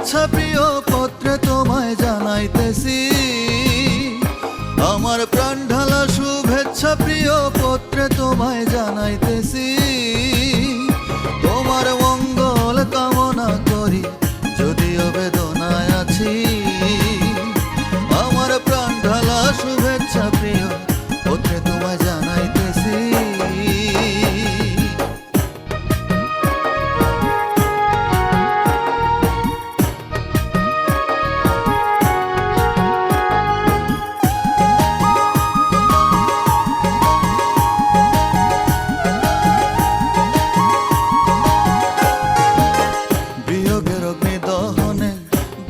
শুভেচ্ছা প্রিয় পত্রে তোমায় জানাইতেছি। আমার প্রাণ ঢালা শুভেচ্ছা প্রিয় পত্রে তোমায় জানাইতেছি। তোমার মঙ্গল কামনা করি যদিও বেদনায় আছি। আমার প্রাণ ঢালা শুভেচ্ছা প্রিয় পত্রে তোমায় জানাইতেছি।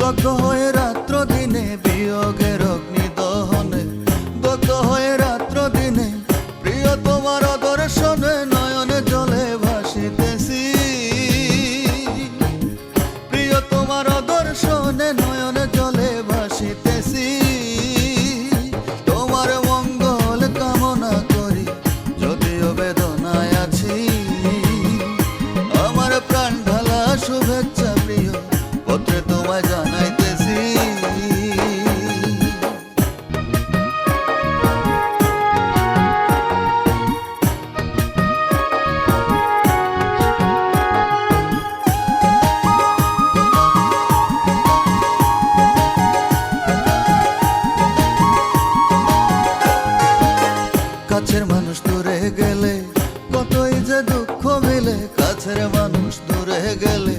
দগ্ধ হয়ে রাত্র দিনে বিয়োগের অগ্নি দহনে, দগ্ধ হয়ে রাত্র দিনে প্রিয় তোমার দর্শনে নয়নে জলে ভাসিতেছি। প্রিয় তোমার দর্শনে নয়নে জলে ভাসিতেছি। তোমার মঙ্গল কামনা করি যদিও বেদনায় আছি। আমার প্রাণ ঢালা শুভেচ্ছা প্রিয় পত্রে তোমায় জানাইতেছি। কাছের মানুষ দূরে গেলে কতই যে দুঃখ মিলে। কাছের মানুষ দূরে গেলে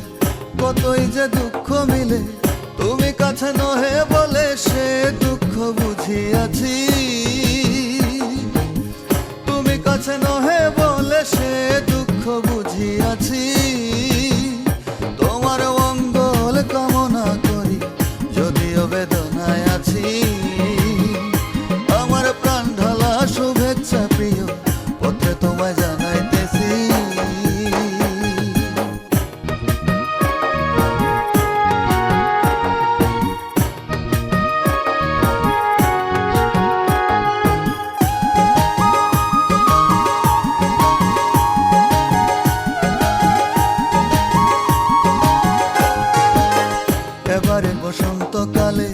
কতই যে দুঃখ মিলে। তুমি কাছে নহে বলে সে দুঃখ বুঝিয়াছি। তুমি কাছে নহে বলে সে দুঃখ বুঝিয়াছি। তোমার মঙ্গল কামনা করি যদিও বেদনায় আছি। আমার প্রাণ ঢালা শুভেচ্ছা প্রিয় পত্রে তোমায় জানাইতেছি। এবারে বসন্তকালে